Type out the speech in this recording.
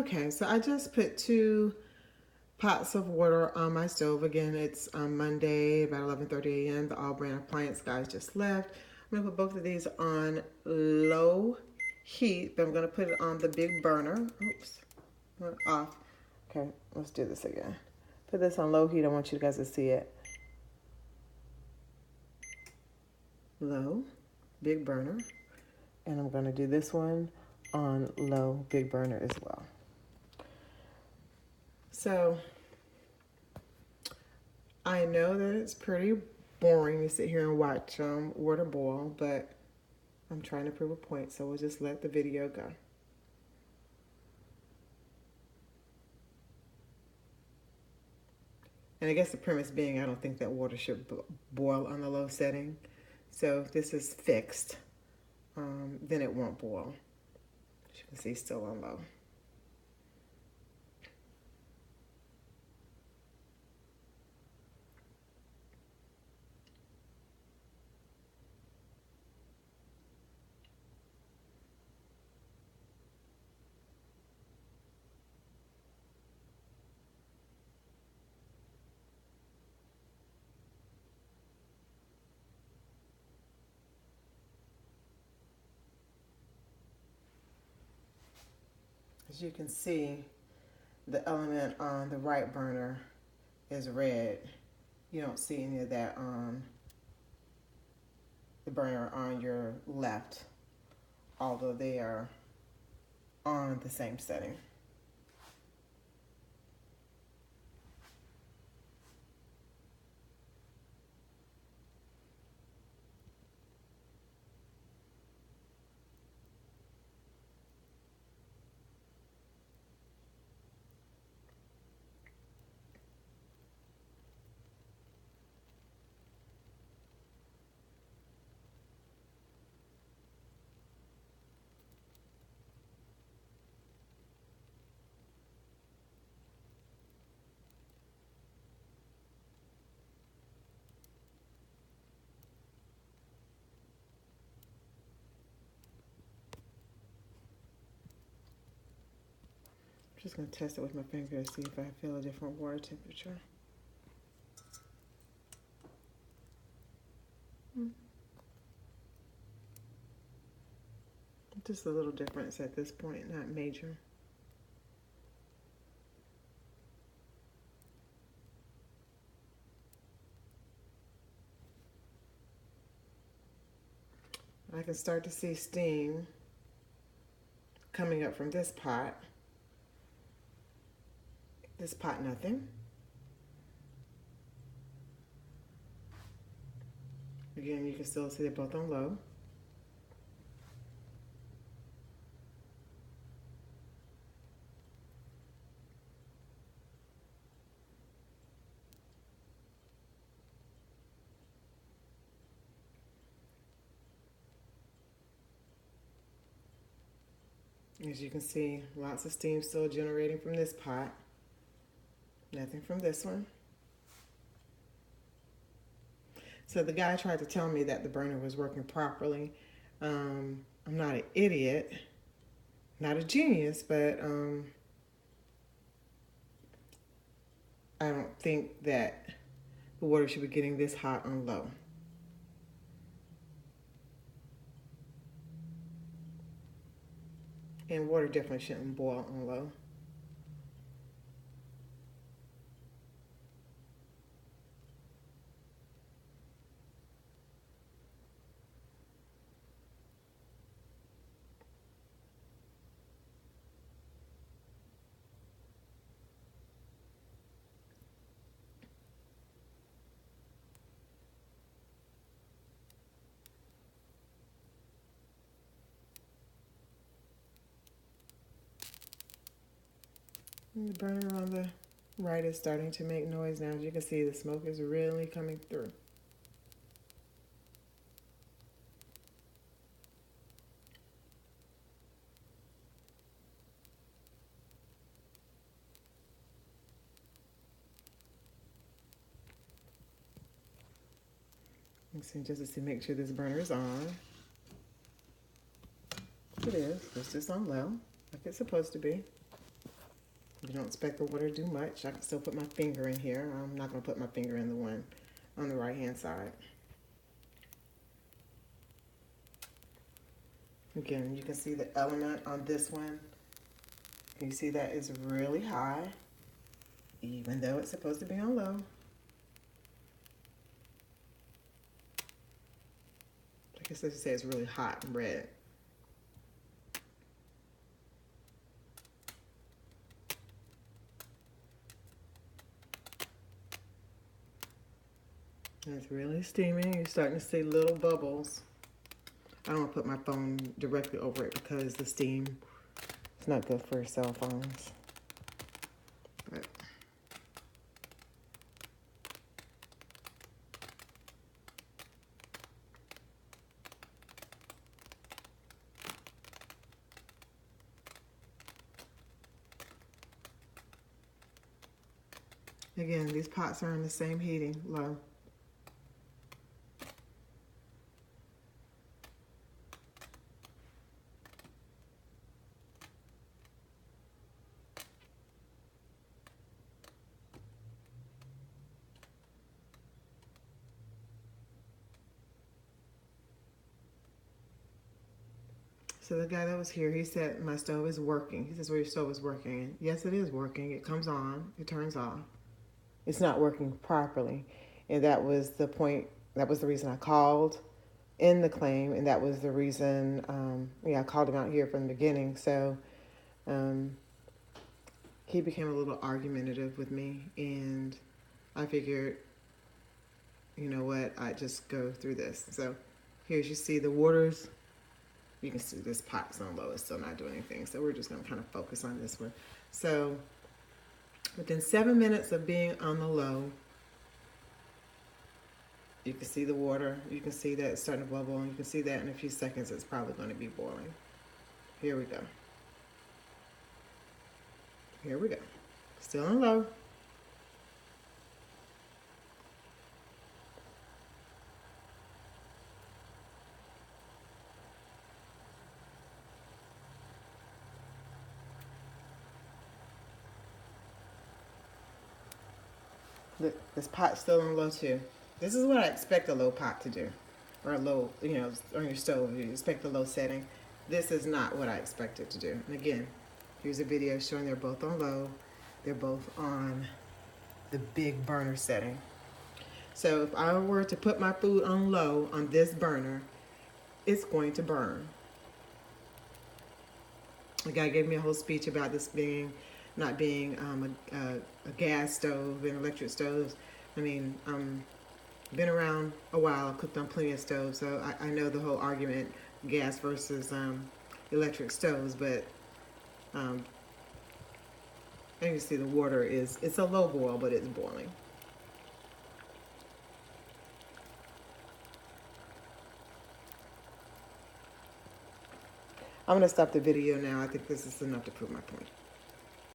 Okay, so I just put 2 pots of water on my stove. Again, it's Monday, about 11:30 a.m. The All Brand Appliance guys just left. I'm gonna put both of these on low heat, but I'm gonna put it on the big burner. Oops, went off. Okay, let's do this again. Put this on low heat. I want you guys to see it. Low, big burner. And I'm gonna do this one on low, big burner as well. So I know that it's pretty boring to sit here and watch water boil, but I'm trying to prove a point, so we'll just let the video go. And I guess the premise being I don't think that water should boil on the low setting. So if this is fixed, then it won't boil. As you can see, still on low. As you can see, the element on the right burner is red. You don't see any of that on the burner on your left, although they are on the same setting. I'm just going to test it with my finger to see if I feel a different water temperature. Just a little difference at this point, not major. I can start to see steam coming up from this pot. This pot, nothing. Again, you can still see they're both on low. As you can see, lots of steam still generating from this pot. Nothing from this one. So the guy tried to tell me that the burner was working properly. I'm not an idiot, not a genius, but I don't think that the water should be getting this hot on low. And water definitely shouldn't boil on low. And the burner on the right is starting to make noise now. As you can see, the smoke is really coming through. See, just to make sure this burner is on. It is. It's just on low, like it's supposed to be. You don't expect the water to do much. I can still put my finger in here. I'm not going to put my finger in the one on the right hand side. Again, you can see the element on this one. You see that is really high, even though it's supposed to be on low. I guess let's say it's really hot and red. And it's really steaming. You're starting to see little bubbles. I don't want to put my phone directly over it because the steam is not good for cell phones. But again, these pots are on the same heating, low. So the guy that was here, he said, my stove is working. He says, well, your stove is working. And yes, it is working. It comes on, it turns off. It's not working properly. And that was the point, that was the reason I called in the claim. And that was the reason, I called him out here from the beginning. So he became a little argumentative with me. And I figured, you know what, I'd just go through this. So here you see the waters. You can see this pot's on low, it's still not doing anything. So we're just gonna kind of focus on this one. So within 7 minutes of being on the low, you can see the water, you can see that it's starting to bubble, and you can see that in a few seconds it's probably gonna be boiling. Here we go. Here we go. Still on low. Look, this pot's still on low too. This is what I expect a low pot to do. Or a low, on your stove, you expect a low setting. This is not what I expect it to do. And again, here's a video showing they're both on low. They're both on the big burner setting. So if I were to put my food on low on this burner, it's going to burn. The guy gave me a whole speech about this not being a gas stove and electric stoves. I mean, been around a while. I've cooked on plenty of stoves, so I know the whole argument, gas versus electric stoves. But and you can see the water it's a low boil, but it's boiling. I'm going to stop the video now. I think this is enough to prove my point.